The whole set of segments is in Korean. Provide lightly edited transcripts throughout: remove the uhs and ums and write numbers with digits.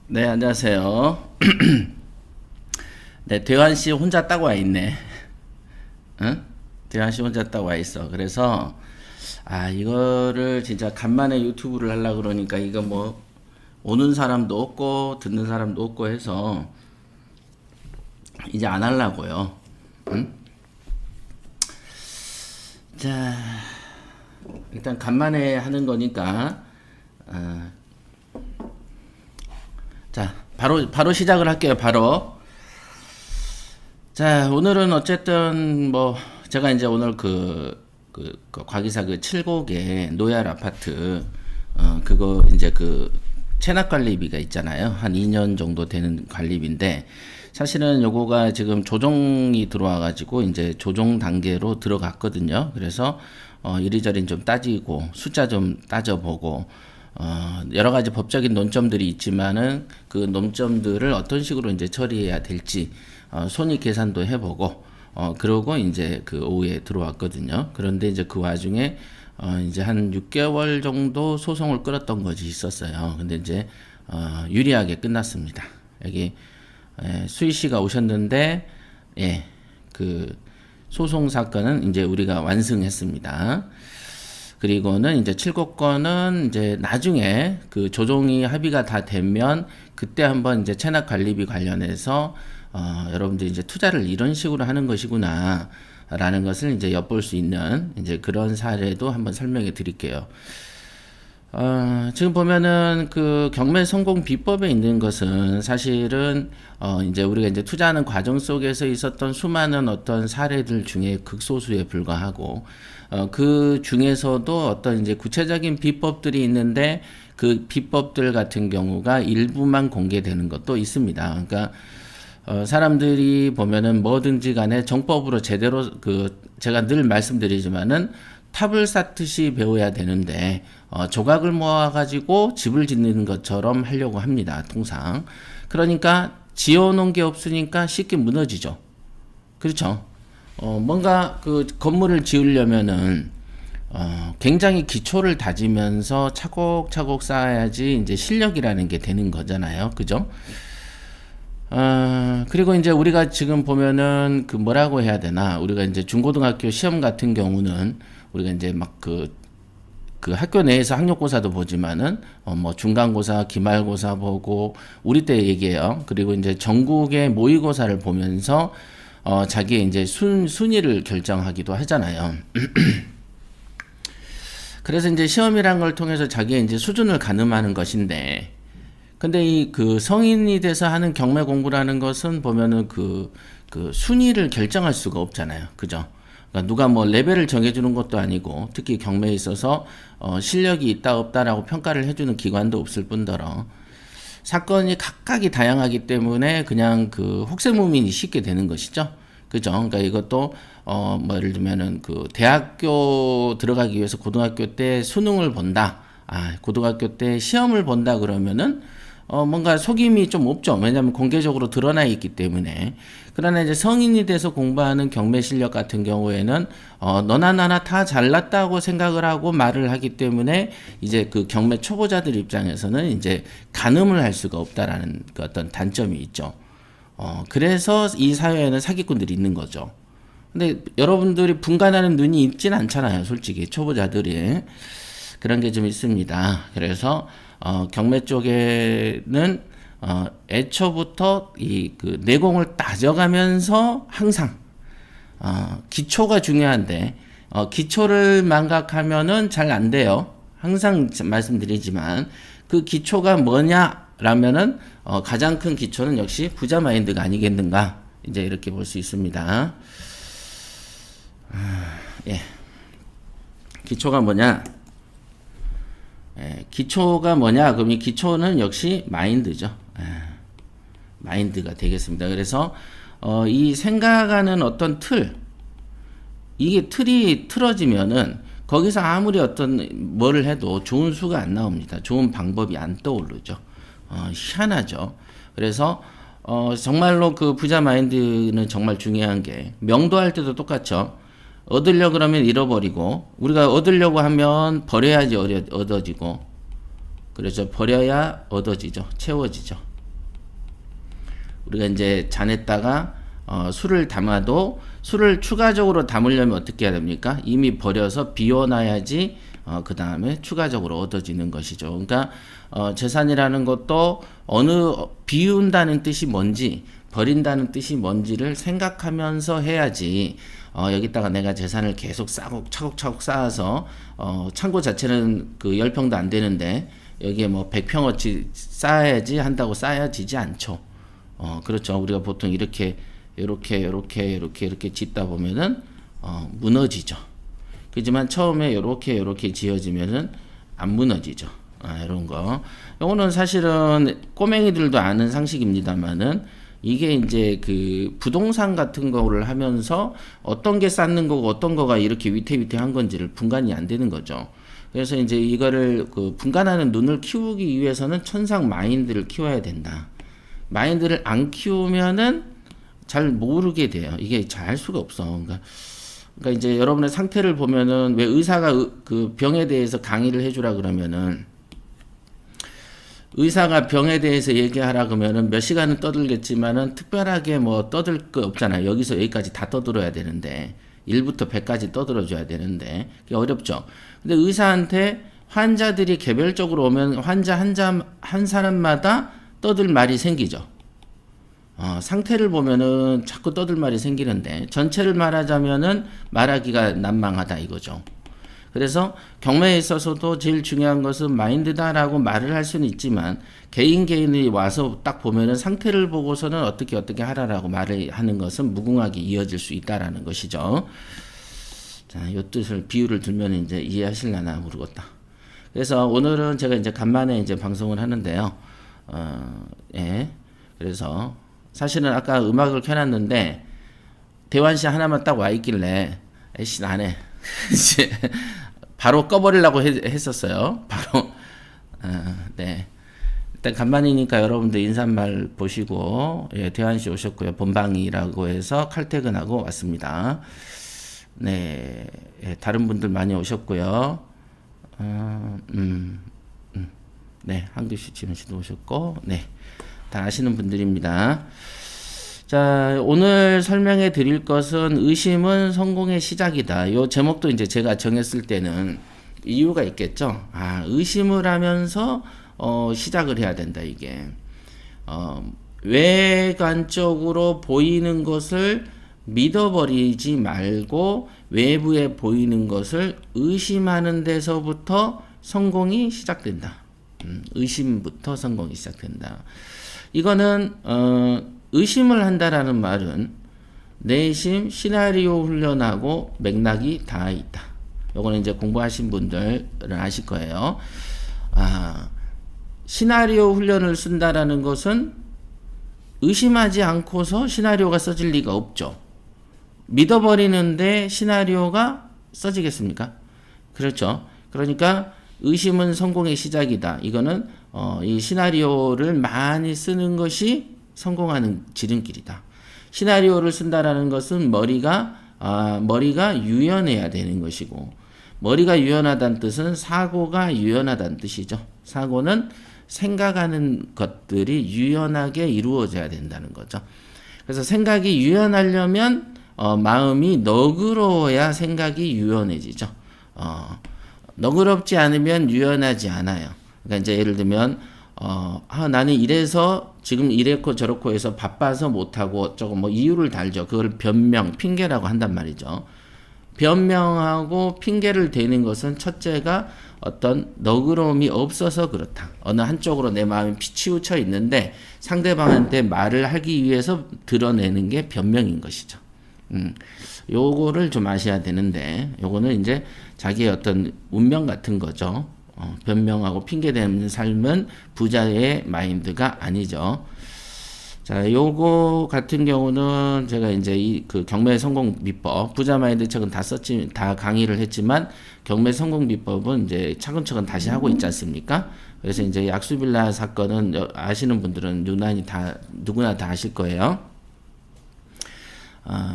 네, 안녕하세요. 네, 대환 씨 혼자 딱 와 있네. 응? 대환 씨 혼자 딱 와 있어. 그래서 이거를 진짜 간만에 유튜브를 하려고 그러니까 이거 뭐 오는 사람도 없고 듣는 사람도 없고 해서 이제 안 하려고요. 응? 자, 일단 간만에 하는 거니까 어, 자, 바로 시작을 할게요. 바로. 자, 오늘은 어쨌든 뭐 제가 이제 오늘 그 과기사 그 칠곡의 노얄 아파트 그거 이제 그 체납 관리비가 있잖아요. 한 2년 정도 되는 관리비인데 사실은 요거가 지금 조정이 들어와 가지고 이제 조정 단계로 들어갔거든요. 그래서 이리저리 좀 따지고 숫자 좀 따져보고 여러 가지 법적인 논점들이 있지만은 그 논점들을 어떤 식으로 이제 처리해야 될지 손익 계산도 해보고 그러고 이제 그 오후에 들어왔거든요. 그런데 이제 그 와중에 이제 한 6개월 정도 소송을 끌었던 것이 있었어요. 근데 이제 유리하게 끝났습니다. 여기 수희 씨가 오셨는데 그 소송 사건은 이제 우리가 완승했습니다. 그리고는 이제 7곳건은 이제 나중에 그 조정이 합의가 다 되면 그때 한번 이제 체납 관리비 관련해서 여러분들 이제 투자를 이런 식으로 하는 것이구나 라는 것을 이제 엿볼 수 있는 이제 그런 사례도 한번 설명해 드릴게요. 지금 보면은 그 경매 성공 비법에 있는 것은 사실은 이제 우리가 이제 투자하는 과정 속에서 있었던 수많은 어떤 사례들 중에 극소수에 불과하고 그 중에서도 어떤 이제 구체적인 비법들이 있는데 그 비법들 같은 경우가 일부만 공개되는 것도 있습니다. 그러니까 사람들이 보면은 뭐든지 간에 정법으로 제대로 그 제가 늘 말씀드리지만은 탑을 쌓듯이 배워야 되는데 조각을 모아가지고 집을 짓는 것처럼 하려고 합니다. 통상. 그러니까 지어놓은 게 없으니까 쉽게 무너지죠. 그렇죠. 뭔가 그 건물을 지으려면은 굉장히 기초를 다지면서 차곡차곡 쌓아야지 이제 실력이라는 게 되는 거잖아요. 그죠? 그리고 이제 우리가 지금 보면은 그 뭐라고 해야 되나, 우리가 이제 중고등학교 시험 같은 경우는 우리가 이제 막 그 학교 내에서 학력고사도 보지만은 뭐 중간고사, 기말고사 보고 우리 때 얘기해요. 그리고 이제 전국의 모의고사를 보면서 자기의 이제 순위를 결정하기도 하잖아요. 그래서 이제 시험이란 걸 통해서 자기의 이제 수준을 가늠하는 것인데, 근데 이 그 성인이 돼서 하는 경매 공부라는 것은 보면은 그 순위를 결정할 수가 없잖아요. 그죠? 그러니까 누가 뭐 레벨을 정해주는 것도 아니고, 특히 경매에 있어서 실력이 있다 없다라고 평가를 해주는 기관도 없을 뿐더러 사건이 각각이 다양하기 때문에 그냥 그 혹세무민이 쉽게 되는 것이죠. 그죠? 그러니까 이것도 뭐 예를 들면은 그 대학교 들어가기 위해서 고등학교 때 수능을 본다. 고등학교 때 시험을 본다 그러면은 뭔가 속임이 좀 없죠. 왜냐하면 공개적으로 드러나 있기 때문에. 그러나 이제 성인이 돼서 공부하는 경매 실력 같은 경우에는 너나 나나 다 잘났다고 생각을 하고 말을 하기 때문에 이제 그 경매 초보자들 입장에서는 이제 가늠을 할 수가 없다라는 그 어떤 단점이 있죠. 그래서 이 사회에는 사기꾼들이 있는 거죠. 근데 여러분들이 분간하는 눈이 있진 않잖아요. 솔직히 초보자들이. 그런 게 좀 있습니다. 그래서 경매 쪽에는 애초부터 이 그 내공을 따져가면서 항상 기초가 중요한데 기초를 망각하면은 잘 안 돼요. 항상 말씀드리지만 그 기초가 뭐냐라면은 가장 큰 기초는 역시 부자 마인드가 아니겠는가, 이제 이렇게 볼 수 있습니다. 예. 기초가 뭐냐? 기초가 뭐냐? 그럼 이 기초는 역시 마인드죠. 마인드가 되겠습니다. 그래서 이 생각하는 어떤 틀, 이게 틀이 틀어지면은 거기서 아무리 어떤 뭐를 해도 좋은 수가 안 나옵니다. 좋은 방법이 안 떠오르죠. 희한하죠. 그래서 정말로 그 부자 마인드는 정말 중요한 게, 명도할 때도 똑같죠. 얻으려고 그러면 잃어버리고, 우리가 얻으려고 하면 버려야지 얻어지고, 그래서 버려야 얻어지죠. 채워지죠. 우리가 이제 잔에다가 술을 담아도 술을 추가적으로 담으려면 어떻게 해야 됩니까? 이미 버려서 비워놔야지 그 다음에 추가적으로 얻어지는 것이죠. 그러니까 재산이라는 것도 비운다는 뜻이 뭔지 버린다는 뜻이 뭔지를 생각하면서 해야지 여기다가 내가 재산을 계속 차곡차곡 쌓아서 창고 자체는 그 10평도 안 되는데 여기에 뭐 100평어치 쌓아야지 한다고 쌓여지지 않죠. 그렇죠. 우리가 보통 이렇게 짓다 보면은 무너지죠. 그지만 처음에 이렇게 지어지면은 안 무너지죠. 이런 거. 이거는 사실은 꼬맹이들도 아는 상식입니다만은 이게 이제 그 부동산 같은 거를 하면서 어떤 게 쌓는 거고 어떤 거가 이렇게 위태위태한 건지를 분간이 안 되는 거죠. 그래서 이제 이거를 그 분간하는 눈을 키우기 위해서는 천상 마인드를 키워야 된다. 마인드를 안 키우면은 잘 모르게 돼요. 이게 잘 할 수가 없어. 그러니까 이제 여러분의 상태를 보면은 왜 의사가 그 병에 대해서 강의를 해주라 그러면은 의사가 병에 대해서 얘기하라 그러면은 몇 시간은 떠들겠지만은 특별하게 뭐 떠들 거 없잖아요. 여기서 여기까지 다 떠들어야 되는데 1부터 100까지 떠들어 줘야 되는데 그게 어렵죠. 근데 의사한테 환자들이 개별적으로 오면 환자 한 사람마다 떠들 말이 생기죠. 상태를 보면은 자꾸 떠들 말이 생기는데 전체를 말하자면은 말하기가 난망하다 이거죠. 그래서 경매에 있어서도 제일 중요한 것은 마인드다라고 말을 할 수는 있지만 개인이 와서 딱 보면은 상태를 보고서는 어떻게 하라라고 말을 하는 것은 무궁하게 이어질 수 있다라는 것이죠. 자, 이 뜻을 비유를 들면 이제 이해하실려나 모르겠다. 그래서 오늘은 제가 이제 간만에 이제 방송을 하는데요. 예. 그래서 사실은 아까 음악을 켜놨는데 대환 씨 하나만 딱 와 있길래 에이씨 안 해. 이제 바로 꺼버리려고 했었어요. 바로 네. 일단 간만이니까 여러분들 인사말 보시고 예, 대환 씨 오셨고요. 본방이라고 해서 칼퇴근하고 왔습니다. 네, 예, 다른 분들 많이 오셨고요. 네, 한규씨, 지문씨도 오셨고, 네, 다 아시는 분들입니다. 자, 오늘 설명해 드릴 것은 의심은 성공의 시작이다. 이 제목도 이제 제가 정했을 때는 이유가 있겠죠. 의심을 하면서 시작을 해야 된다, 이게. 외관적으로 보이는 것을 믿어버리지 말고 외부에 보이는 것을 의심하는 데서부터 성공이 시작된다. 의심부터 성공이 시작된다. 이거는 의심을 한다라는 말은 내심 시나리오 훈련하고 맥락이 다 있다. 요거는 이제 공부하신 분들은 아실 거예요. 시나리오 훈련을 쓴다라는 것은 의심하지 않고서 시나리오가 써질 리가 없죠. 믿어버리는데 시나리오가 써지겠습니까? 그렇죠. 그러니까 의심은 성공의 시작이다. 이거는 이 시나리오를 많이 쓰는 것이 성공하는 지름길이다. 시나리오를 쓴다라는 것은 머리가 유연해야 되는 것이고, 머리가 유연하다는 뜻은 사고가 유연하다는 뜻이죠. 사고는 생각하는 것들이 유연하게 이루어져야 된다는 거죠. 그래서 생각이 유연하려면 마음이 너그러워야 생각이 유연해지죠. 너그럽지 않으면 유연하지 않아요. 그러니까 이제 예를 들면 나는 이래서 지금 이랬고 저렇고 해서 바빠서 못하고 조금 뭐 이유를 달죠. 그걸 변명, 핑계라고 한단 말이죠. 변명하고 핑계를 대는 것은 첫째가 어떤 너그러움이 없어서 그렇다. 어느 한쪽으로 내 마음이 피치우쳐 있는데 상대방한테 말을 하기 위해서 드러내는 게 변명인 것이죠. 요거를 좀 아셔야 되는데, 요거는 이제 자기의 어떤 운명 같은 거죠. 변명하고 핑계대는 삶은 부자의 마인드가 아니죠. 자, 요거 같은 경우는 제가 이제 그 경매 성공 비법, 부자 마인드 책은 다 강의를 했지만 경매 성공 비법은 이제 차근차근 다시 하고 있지 않습니까? 그래서 이제 약수빌라 사건은 아시는 분들은 누구나 다 아실 거예요.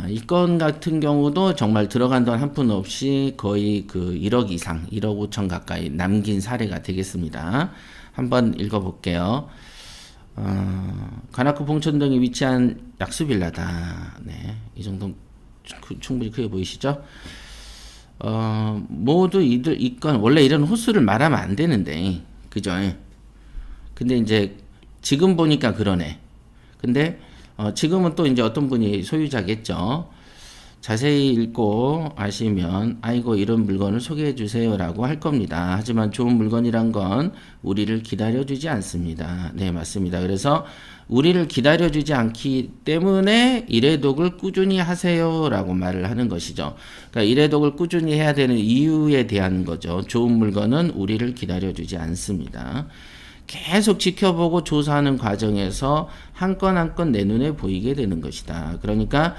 이 건 같은 경우도 정말 들어간 돈 한 푼 없이 거의 그 1억 이상, 1억 5천 가까이 남긴 사례가 되겠습니다. 한번 읽어볼게요. 관악구 봉천동에 위치한 약수빌라다. 네, 이 정도 충분히 크게 보이시죠? 모두 이건 원래 이런 호수를 말하면 안 되는데, 그죠? 근데 이제 지금 보니까 그러네. 근데 지금은 또 이제 어떤 분이 소유자겠죠. 자세히 읽고 아시면 아이고 이런 물건을 소개해 주세요라고 할 겁니다. 하지만 좋은 물건이란 건 우리를 기다려주지 않습니다. 네, 맞습니다. 그래서 우리를 기다려주지 않기 때문에 일회독을 꾸준히 하세요라고 말을 하는 것이죠. 그러니까 일회독을 꾸준히 해야 되는 이유에 대한 거죠. 좋은 물건은 우리를 기다려주지 않습니다. 계속 지켜보고 조사하는 과정에서 한 건 한 건 내 눈에 보이게 되는 것이다. 그러니까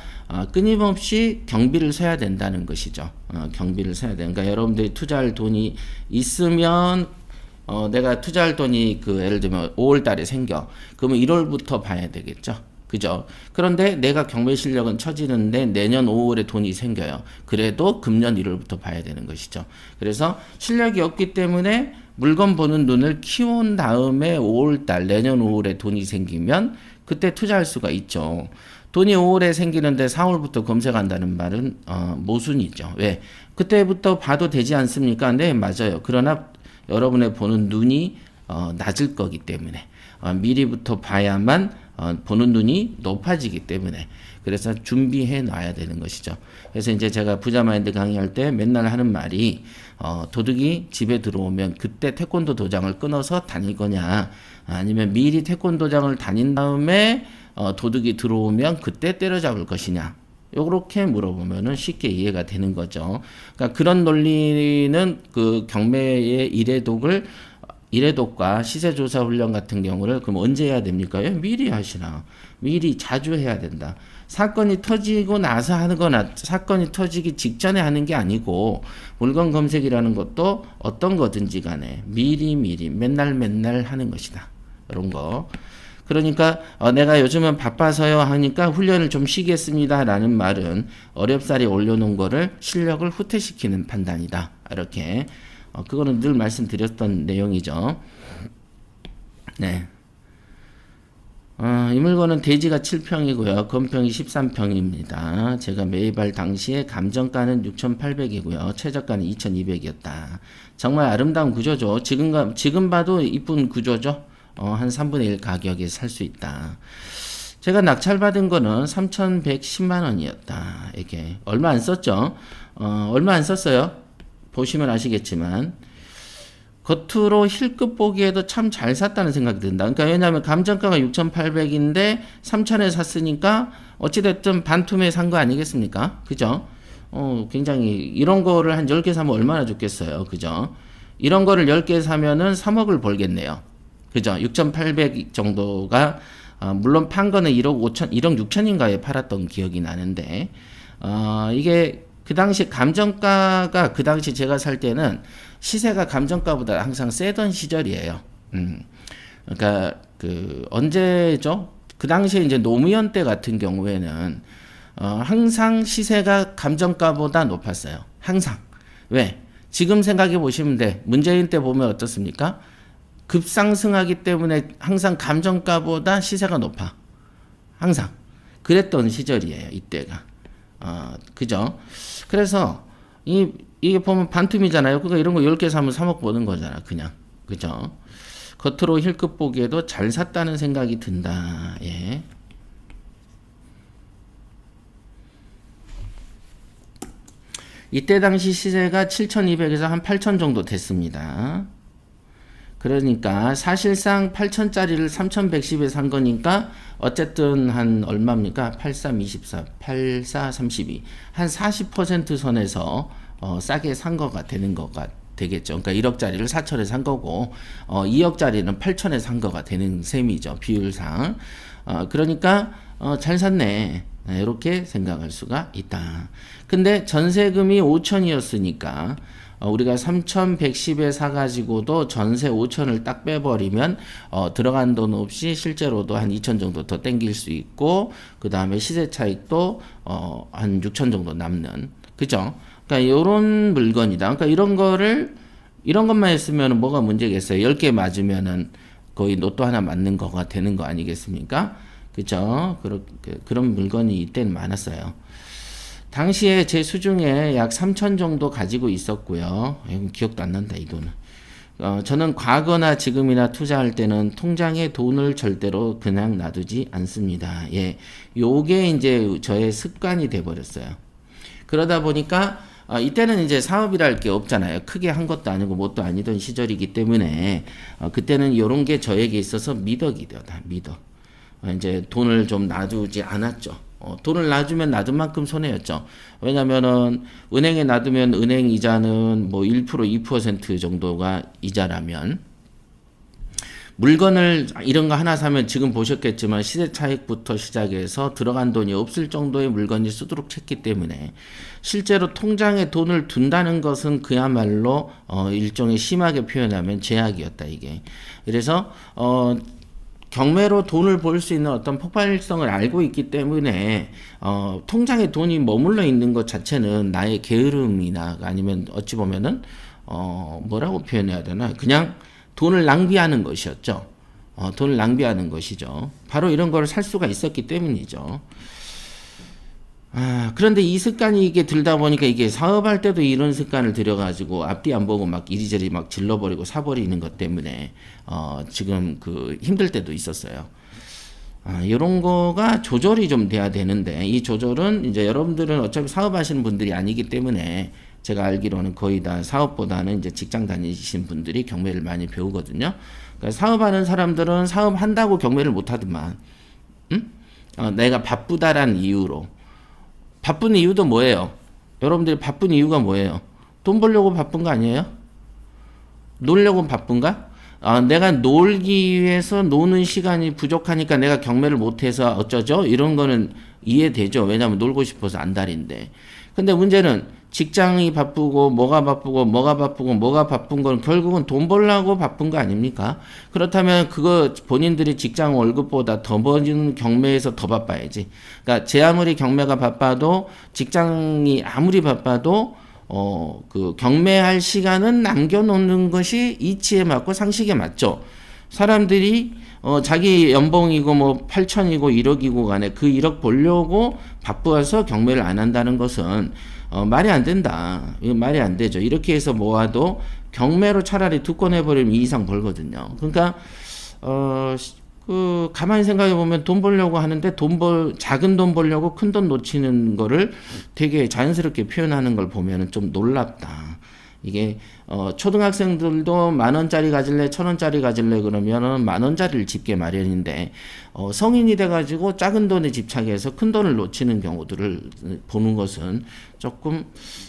끊임없이 경비를 서야 된다는 것이죠. 경비를 서야 돼. 그러니까 여러분들이 투자할 돈이 있으면 내가 투자할 돈이 예를 들면 5월 달에 생겨. 그러면 1월부터 봐야 되겠죠. 그죠? 그런데 내가 경매 실력은 처지는데 내년 5월에 돈이 생겨요. 그래도 금년 1월부터 봐야 되는 것이죠. 그래서 실력이 없기 때문에 물건 보는 눈을 키운 다음에 5월달, 내년 5월에 돈이 생기면 그때 투자할 수가 있죠. 돈이 5월에 생기는데 4월부터 검색한다는 말은 모순이죠. 왜? 그때부터 봐도 되지 않습니까? 네, 맞아요. 그러나 여러분의 보는 눈이 낮을 거기 때문에 미리부터 봐야만 보는 눈이 높아지기 때문에 그래서 준비해 놔야 되는 것이죠. 그래서 이제 제가 부자 마인드 강의할 때 맨날 하는 말이 도둑이 집에 들어오면 그때 태권도 도장을 끊어서 다닐 거냐 아니면 미리 태권도장을 다닌 다음에 도둑이 들어오면 그때 때려잡을 것이냐 요렇게 물어보면은 쉽게 이해가 되는 거죠. 그러니까 그런 논리는 그 경매의 일회독과 시세조사 훈련 같은 경우를 그럼 언제 해야 됩니까? 미리 하시라. 미리 자주 해야 된다. 사건이 터지고 나서 하는 거나 사건이 터지기 직전에 하는 게 아니고 물건 검색이라는 것도 어떤 거든지 간에 미리 맨날 하는 것이다. 이런 거. 그러니까 내가 요즘은 바빠서요 하니까 훈련을 좀 쉬겠습니다 라는 말은 어렵사리 올려놓은 거를 실력을 후퇴시키는 판단이다. 이렇게 그거는 늘 말씀드렸던 내용이죠. 네. 이 물건은 대지가 7평이고요. 건평이 13평입니다. 제가 매입할 당시에 감정가는 6,800이고요. 최저가는 2,200이었다. 정말 아름다운 구조죠. 지금 봐도 이쁜 구조죠. 한 3분의 1 가격에 살 수 있다. 제가 낙찰받은 거는 3,110만 원이었다. 이게 얼마 안 썼죠. 얼마 안 썼어요. 보시면 아시겠지만 겉으로 힐끗 보기에도 참 잘 샀다는 생각이 든다. 그러니까 왜냐하면 감정가가 6,800인데 3,000에 샀으니까 어찌됐든 반투매 산 거 아니겠습니까? 그죠? 굉장히 이런 거를 한 10개 사면 얼마나 좋겠어요. 그죠? 이런 거를 10개 사면은 3억을 벌겠네요. 그죠? 6,800 정도가 물론 판 거는 1억 5천, 1억 6천인가에 팔았던 기억이 나는데 이게 그 당시 감정가가 그 당시 제가 살 때는 시세가 감정가보다 항상 세던 시절이에요. 그러니까 언제죠? 그 당시에 이제 노무현 때 같은 경우에는 항상 시세가 감정가보다 높았어요. 항상. 왜? 지금 생각해 보시면 돼. 문재인 때 보면 어떻습니까? 급상승하기 때문에 항상 감정가보다 시세가 높아. 항상. 그랬던 시절이에요. 이때가. 그죠? 그래서 이게 보면 반틈이잖아요. 그러니까 이런 거 10개 사면 3억 버는 거잖아. 그냥. 그죠? 겉으로 힐끗 보기에도 잘 샀다는 생각이 든다. 예. 이때 당시 시세가 7,200에서 한 8,000 정도 됐습니다. 그러니까 사실상 8,000짜리를 3,110에 산 거니까 어쨌든 한 얼마입니까? 8324, 8432. 한 40% 선에서 싸게 산 거가 되는 거가 되겠죠. 그러니까 1억짜리를 4,000에 산 거고 2억짜리는 8,000에 산 거가 되는 셈이죠. 비율상. 그러니까 잘 샀네. 이렇게 생각할 수가 있다. 근데 전세금이 5,000이었으니까 우리가 3,110에 사가지고도 전세 5,000을 딱 빼버리면 들어간 돈 없이 실제로도 한 2,000 정도 더 땡길 수 있고 그 다음에 시세 차익도 한 6,000 정도 남는 그죠? 그러니까 이런 물건이다. 그러니까 이런 것만 했으면 뭐가 문제겠어요? 10개 맞으면은 거의 로또 하나 맞는 거가 되는 거 아니겠습니까? 그죠? 그런 물건이 이때는 많았어요. 당시에 제 수중에 약 3천 정도 가지고 있었고요. 기억도 안 난다, 이 돈은. 저는 과거나 지금이나 투자할 때는 통장에 돈을 절대로 그냥 놔두지 않습니다. 예. 요게 이제 저의 습관이 돼 버렸어요. 그러다 보니까 이때는 이제 사업이랄 게 없잖아요. 크게 한 것도 아니고 뭣도 아니던 시절이기 때문에 그때는 요런 게 저에게 있어서 미덕이다. 미덕. 이제 돈을 좀 놔두지 않았죠. 돈을 놔주면 놔둔 만큼 손해였죠. 왜냐면은 은행에 놔두면 은행 이자는 뭐 1%, 2% 정도가 이자라면 물건을 이런 거 하나 사면 지금 보셨겠지만 시세 차익부터 시작해서 들어간 돈이 없을 정도의 물건이 수두룩 챘기 때문에 실제로 통장에 돈을 둔다는 것은 그야말로 일종의 심하게 표현하면 제약이었다 이게. 그래서 경매로 돈을 벌 수 있는 어떤 폭발성을 알고 있기 때문에 통장에 돈이 머물러 있는 것 자체는 나의 게으름이나 아니면 어찌 보면은 뭐라고 표현해야 되나 그냥 돈을 낭비하는 것이었죠. 돈을 낭비하는 것이죠. 바로 이런 걸 살 수가 있었기 때문이죠. 그런데 이 습관이 이게 들다 보니까 이게 사업할 때도 이런 습관을 들여가지고 앞뒤 안 보고 막 이리저리 막 질러버리고 사버리는 것 때문에 지금 힘들 때도 있었어요. 이런 거가 조절이 좀 돼야 되는데 이 조절은 이제 여러분들은 어차피 사업하시는 분들이 아니기 때문에 제가 알기로는 거의 다 사업보다는 이제 직장 다니신 분들이 경매를 많이 배우거든요. 그러니까 사업하는 사람들은 사업한다고 경매를 못 하더만, 내가 바쁘다란 이유로. 바쁜 이유도 뭐예요? 여러분들이 바쁜 이유가 뭐예요? 돈 벌려고 바쁜 거 아니에요? 놀려고 바쁜가? 내가 놀기 위해서 노는 시간이 부족하니까 내가 경매를 못해서 어쩌죠? 이런 거는 이해되죠. 왜냐하면 놀고 싶어서 안달인데. 근데 문제는 직장이 바쁘고 뭐가 바쁜 건 결국은 돈 벌려고 바쁜 거 아닙니까? 그렇다면 그거 본인들이 직장 월급보다 더 버는 경매에서 더 바빠야지. 그러니까 제 아무리 경매가 바빠도 직장이 아무리 바빠도 경매할 시간은 남겨놓는 것이 이치에 맞고 상식에 맞죠. 사람들이 자기 연봉이고 뭐 8천이고 1억이고 간에 그 1억 벌려고 바빠서 경매를 안 한다는 것은 말이 안 된다. 이거 말이 안 되죠. 이렇게 해서 모아도 경매로 차라리 2건 해버리면 2 이상 벌거든요. 그러니까 가만히 생각해 보면 돈 벌려고 하는데 작은 돈 벌려고 큰 돈 놓치는 거를 되게 자연스럽게 표현하는 걸 보면은 좀 놀랍다. 이게 초등학생들도 10,000원짜리 가질래 1,000원짜리 가질래 그러면은 10,000원짜리를 집게 마련인데 성인이 돼가지고 작은 돈에 집착해서 큰 돈을 놓치는 경우들을 보는 것은 조금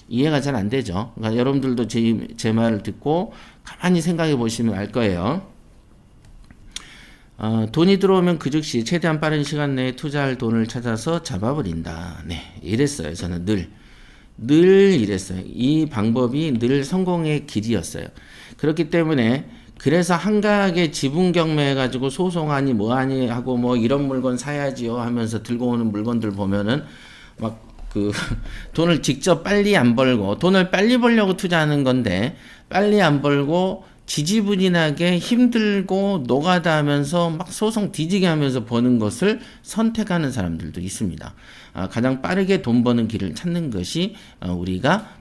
이해가 잘 안 되죠. 그러니까 여러분들도 제 말을 듣고 가만히 생각해 보시면 알 거예요. 돈이 들어오면 그 즉시 최대한 빠른 시간 내에 투자할 돈을 찾아서 잡아버린다. 네, 이랬어요. 저는 늘 이랬어요. 이 방법이 늘 성공의 길이었어요. 그렇기 때문에 그래서 한가하게 지분 경매해가지고 소송하니 뭐하니 하고 뭐 이런 물건 사야지요 하면서 들고 오는 물건들 보면은 막 돈을 직접 빨리 안 벌고 돈을 빨리 벌려고 투자하는 건데 빨리 안 벌고 지지부진하게 힘들고 노가다 하면서 막 소송 뒤지게 하면서 버는 것을 선택하는 사람들도 있습니다. 가장 빠르게 돈 버는 길을 찾는 것이 우리가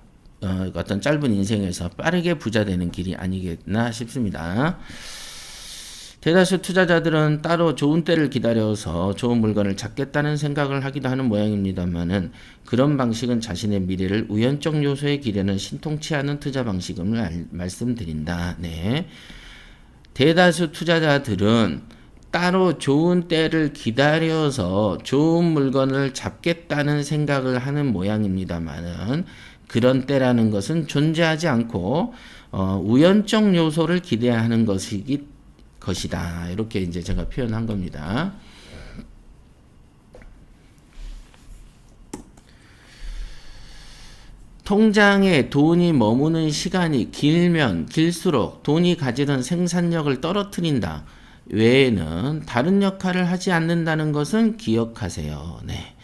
어떤 짧은 인생에서 빠르게 부자 되는 길이 아니겠나 싶습니다. 대다수 투자자들은 따로 좋은 때를 기다려서 좋은 물건을 잡겠다는 생각을 하기도 하는 모양입니다만은 그런 방식은 자신의 미래를 우연적 요소에 기대는 신통치 않은 투자 방식임을 말씀드린다. 네. 대다수 투자자들은 따로 좋은 때를 기다려서 좋은 물건을 잡겠다는 생각을 하는 모양입니다만은 그런 때라는 것은 존재하지 않고 우연적 요소를 기대하는 것이다. 이렇게 이제 제가 표현한 겁니다. 통장에 돈이 머무는 시간이 길면 길수록 돈이 가지는 생산력을 떨어뜨린다. 외에는 다른 역할을 하지 않는다는 것은 기억하세요. 네.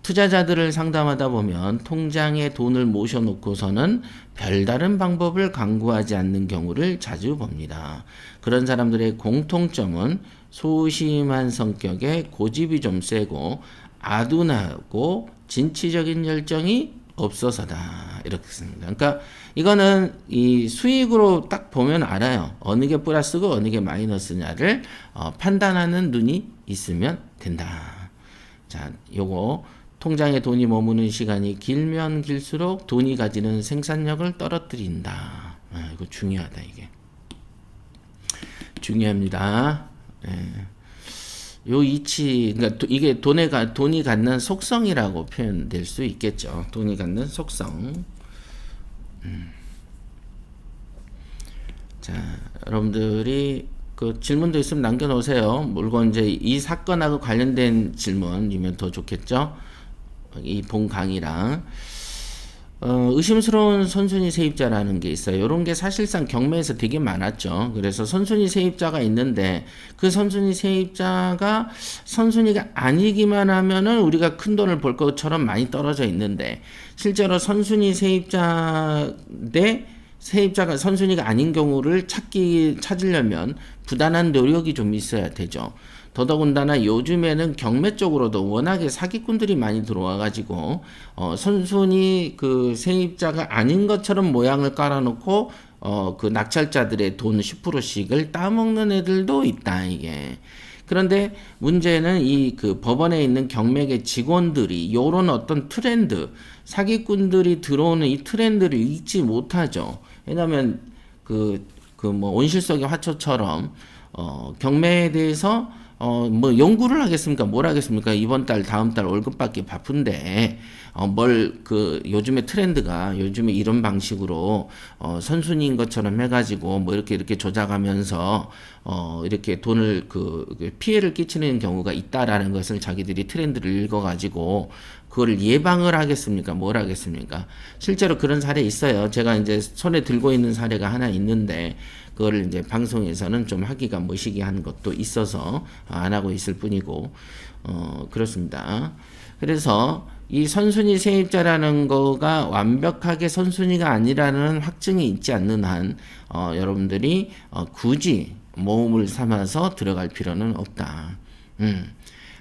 투자자들을 상담하다 보면 통장에 돈을 모셔놓고서는 별다른 방법을 강구하지 않는 경우를 자주 봅니다. 그런 사람들의 공통점은 소심한 성격에 고집이 좀 세고 아둔하고 진취적인 열정이 없어서다. 이렇게 씁니다. 그러니까 이거는 이 수익으로 딱 보면 알아요. 어느 게 플러스고 어느 게 마이너스냐를 판단하는 눈이 있으면 된다. 자, 요거 통장에 돈이 머무는 시간이 길면 길수록 돈이 가지는 생산력을 떨어뜨린다. 이거 중요하다. 이게 중요합니다. 요 이치, 그러니까 이게 돈이 갖는 속성이라고 표현될 수 있겠죠. 돈이 갖는 속성. 자, 여러분들이 그 질문도 있으면 남겨놓으세요. 물론 이제 이 사건하고 관련된 질문이면 더 좋겠죠. 이 본 강의랑. 의심스러운 선순위 세입자라는 게 있어요. 이런 게 사실상 경매에서 되게 많았죠. 그래서 선순위 세입자가 있는데 그 선순위 세입자가 선순위가 아니기만 하면은 우리가 큰 돈을 벌 것처럼 많이 떨어져 있는데 실제로 선순위 세입자 대 세입자가 선순위가 아닌 경우를 찾으려면 부단한 노력이 좀 있어야 되죠. 더더군다나 요즘에는 경매 쪽으로도 워낙에 사기꾼들이 많이 들어와가지고 선순위 그 세입자가 아닌 것처럼 모양을 깔아놓고 그 낙찰자들의 돈 10%씩을 따먹는 애들도 있다 이게. 그런데 문제는 이 그 법원에 있는 경매계 직원들이 요런 어떤 트렌드, 사기꾼들이 들어오는 이 트렌드를 읽지 못하죠. 왜냐하면 뭐 온실속의 화초처럼 경매에 대해서 뭐 연구를 하겠습니까? 뭘 하겠습니까? 이번 달, 다음 달 월급 받기 바쁜데, 요즘에 트렌드가, 요즘에 이런 방식으로, 선순위인 것처럼 해가지고, 뭐 이렇게 조작하면서, 이렇게 돈을 피해를 끼치는 경우가 있다라는 것을 자기들이 트렌드를 읽어가지고, 그걸 예방을 하겠습니까? 뭘 하겠습니까? 실제로 그런 사례 있어요. 제가 이제 손에 들고 있는 사례가 하나 있는데, 그거를 이제 방송에서는 좀 하기가 머시기한 것도 있어서 안 하고 있을 뿐이고, 그렇습니다. 그래서 이 선순위 세입자라는 거가 완벽하게 선순위가 아니라는 확증이 있지 않는 한, 여러분들이 굳이 모험을 삼아서 들어갈 필요는 없다.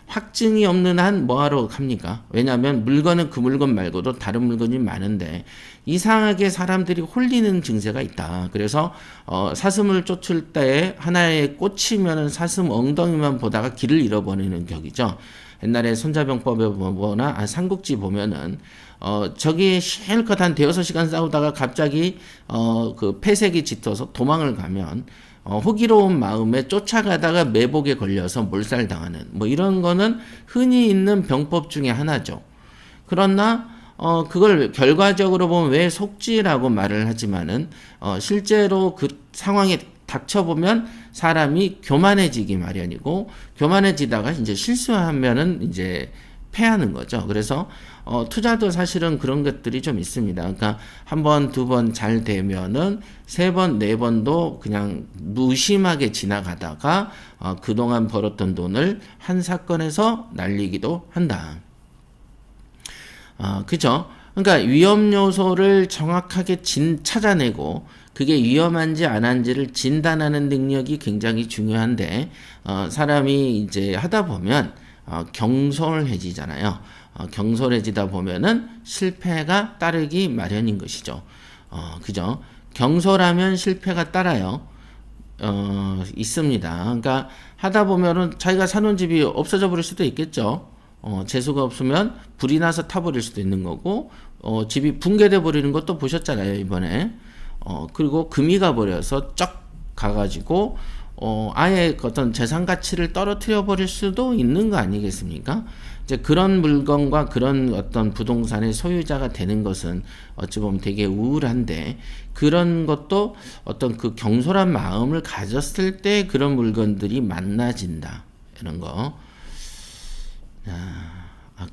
확증이 없는 한 뭐하러 합니까? 왜냐하면 물건은 그 물건 말고도 다른 물건이 많은데 이상하게 사람들이 홀리는 증세가 있다. 그래서 사슴을 쫓을 때 하나에 꽂히면 사슴 엉덩이만 보다가 길을 잃어버리는 격이죠. 옛날에 손자병법에 보거나 삼국지 보면은 저기 실컷 한 대여섯 시간 싸우다가 갑자기 그 폐색이 짙어서 도망을 가면 호기로운 마음에 쫓아가다가 매복에 걸려서 몰살당하는 뭐 이런 거는 흔히 있는 병법 중에 하나죠. 그러나 그걸 결과적으로 보면 왜 속지라고 말을 하지만은 실제로 그 상황에 닥쳐보면 사람이 교만해지기 마련이고 교만해지다가 이제 실수하면은 이제 패하는 거죠. 그래서 투자도 사실은 그런 것들이 좀 있습니다. 그러니까 한 번, 두 번 잘 되면은 세 번, 네 번도 그냥 무심하게 지나가다가 그동안 벌었던 돈을 한 사건에서 날리기도 한다. 그죠? 그러니까 위험 요소를 정확하게 찾아내고 그게 위험한지 안 한지를 진단하는 능력이 굉장히 중요한데 사람이 이제 하다 보면 경솔해지잖아요. 경솔해지다 보면은 실패가 따르기 마련인 것이죠. 그죠? 경솔하면 실패가 따라요. 있습니다. 그러니까 하다 보면은 자기가 사는 집이 없어져 버릴 수도 있겠죠. 재수가 없으면 불이 나서 타버릴 수도 있는 거고, 집이 붕괴돼 버리는 것도 보셨잖아요, 이번에. 그리고 금이 가버려서 쩍 가가지고, 아예 어떤 재산 가치를 떨어뜨려 버릴 수도 있는 거 아니겠습니까? 이제 그런 물건과 그런 어떤 부동산의 소유자가 되는 것은 어찌 보면 되게 우울한데, 그런 것도 어떤 그 경솔한 마음을 가졌을 때 그런 물건들이 만나진다. 이런 거.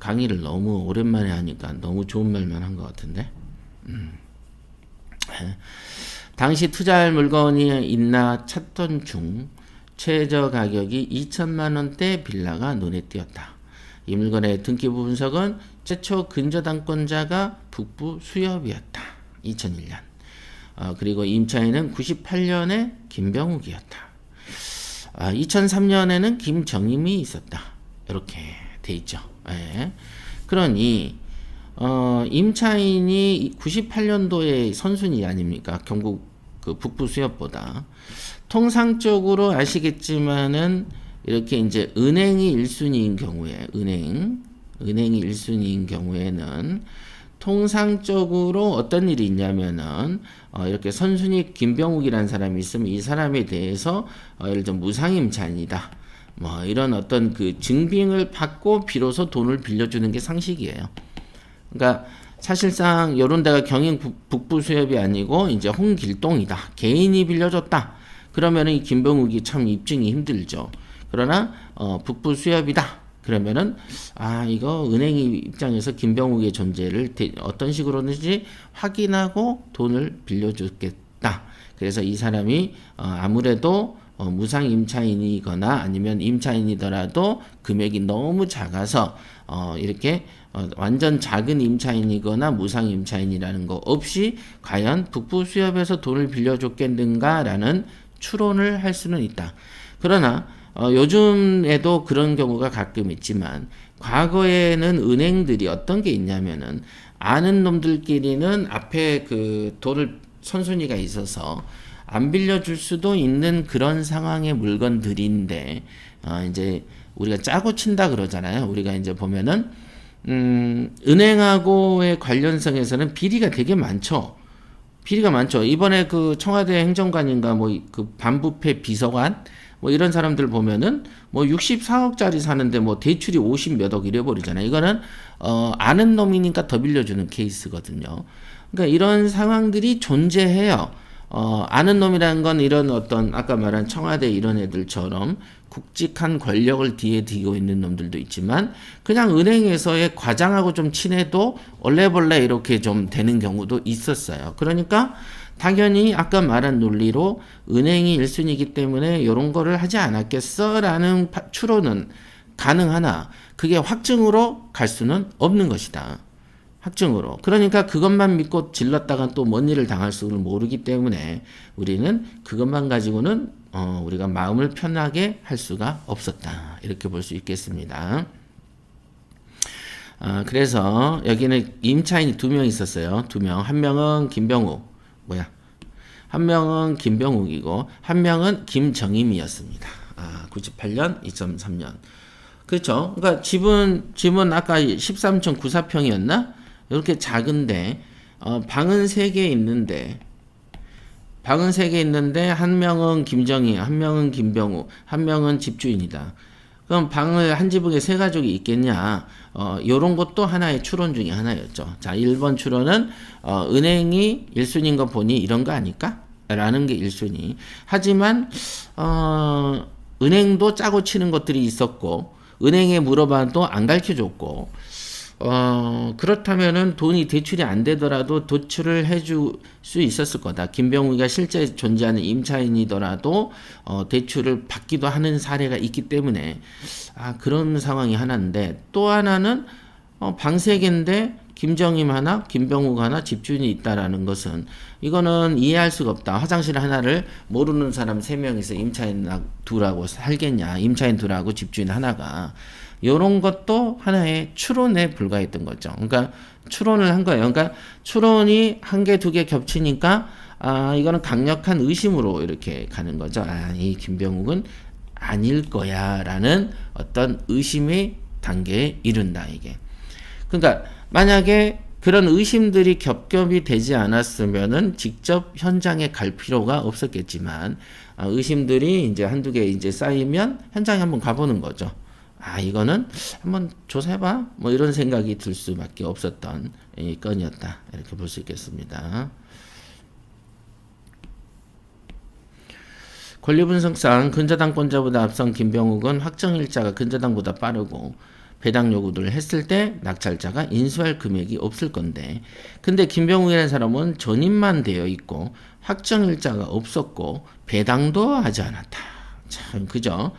강의를 너무 오랜만에 하니까 너무 좋은 말만 한 것 같은데. 당시 투자할 물건이 있나 찾던 중 최저 가격이 2천만 원대 빌라가 눈에 띄었다. 이 물건의 등기부 분석은 최초 근저당권자가 북부 수협이었다. 2001년. 그리고 임차인은 98년에 김병욱이었다. 2003년에는 김정임이 있었다. 이렇게 돼 있죠. 예. 그러니 임차인이 98년도에 선순위 아닙니까? 경북 그 북부 수협보다. 통상적으로 아시겠지만은 이렇게 이제 은행이 1순위인 경우에 은행이 1순위인 경우에는 통상적으로 어떤 일이 있냐면은 이렇게 선순위 김병욱이라는 사람이 있으면 이 사람에 대해서 예를 들어 무상임차인이다. 뭐 이런 어떤 그 증빙을 받고 비로소 돈을 빌려주는 게 상식이에요. 그러니까 사실상 요런 데가 경인 북부 수협이 아니고 이제 홍길동이다. 개인이 빌려줬다. 그러면은 이 김병욱이 참 입증이 힘들죠. 그러나 북부 수협이다. 그러면은 이거 은행 입장에서 김병욱의 존재를 어떤 식으로든지 확인하고 돈을 빌려줬겠다. 그래서 이 사람이 아무래도 무상 임차인이거나 아니면 임차인이더라도 금액이 너무 작아서 이렇게 완전 작은 임차인이거나 무상 임차인이라는 거 없이 과연 북부 수협에서 돈을 빌려줬겠는가라는 추론을 할 수는 있다. 그러나 요즘에도 그런 경우가 가끔 있지만 과거에는 은행들이 어떤 게 있냐면은 아는 놈들끼리는 앞에 그 돈을 선순위가 있어서 안 빌려줄 수도 있는 그런 상황의 물건들인데 이제 우리가 짜고 친다 그러잖아요. 우리가 이제 보면은 은행하고의 관련성에서는 비리가 되게 많죠. 비리가 많죠. 이번에 그 청와대 행정관인가 뭐 그 반부패 비서관 뭐 이런 사람들 보면은 뭐 64억짜리 사는데 뭐 대출이 50 몇 억 이래 버리잖아요. 이거는 아는 놈이니까 더 빌려주는 케이스거든요. 그러니까 이런 상황들이 존재해요. 아는 놈이라는 건 이런 어떤 아까 말한 청와대 이런 애들처럼 굵직한 권력을 뒤에 두고 있는 놈들도 있지만 그냥 은행에서의 과장하고 좀 친해도 얼레벌레 이렇게 좀 되는 경우도 있었어요. 그러니까 당연히 아까 말한 논리로 은행이 1순위이기 때문에 이런 거를 하지 않았겠어 라는 추론은 가능하나 그게 확증으로 갈 수는 없는 것이다. 확증으로. 그러니까 그것만 믿고 질렀다가 또 뭔 일을 당할 수를 모르기 때문에 우리는 그것만 가지고는 우리가 마음을 편하게 할 수가 없었다. 이렇게 볼 수 있겠습니다. 그래서 여기는 임차인이 2명 있었어요. 2명. 한 명은 김병욱. 한 명은 김병욱이고 한 명은 김정임이었습니다. 98년, 2003년. 그렇죠. 그러니까 집은 아까 13.94평이었나? 이렇게 작은데 방은 3개 있는데 한 명은 김정희, 한 명은 김병욱, 한 명은 집주인이다. 그럼 방을 한 지붕에 3가족이 있겠냐? 요런 것도 하나의 추론 중에 하나였죠. 자, 1번 추론은 은행이 1순위인 거 보니 이런 거 아닐까? 라는 게 1순위. 하지만 은행도 짜고 치는 것들이 있었고 은행에 물어봐도 안 가르쳐줬고 그렇다면은 돈이 대출이 안 되더라도 도출을 해줄 수 있었을 거다. 김병욱이가 실제 존재하는 임차인이더라도 대출을 받기도 하는 사례가 있기 때문에 그런 상황이 하나인데 또 하나는 방 3개인데 김정임 하나, 김병욱 하나, 집주인이 있다라는 것은 이거는 이해할 수가 없다. 화장실 하나를 모르는 사람 3명이서 임차인 2하고 살겠냐. 임차인 2하고 집주인 하나가. 요런 것도 하나의 추론에 불과했던 거죠. 그러니까 추론을 한 거예요. 그러니까 추론이 1개, 2개 겹치니까 이거는 강력한 의심으로 이렇게 가는 거죠. 이 김병욱은 아닐 거야라는 어떤 의심의 단계에 이른다 이게. 그러니까 만약에 그런 의심들이 겹겹이 되지 않았으면은 직접 현장에 갈 필요가 없었겠지만 의심들이 이제 1-2개 이제 쌓이면 현장에 한번 가보는 거죠. 이거는 한번 조사해봐 뭐 이런 생각이 들 수밖에 없었던 이 건이었다 이렇게 볼 수 있겠습니다. 권리분석상 근저당권자보다 앞선 김병욱은 확정일자가 근저당보다 빠르고 배당 요구를 했을 때 낙찰자가 인수할 금액이 없을 건데 근데 김병욱이라는 사람은 전입만 되어 있고 확정일자가 없었고 배당도 하지 않았다. 참 그죠?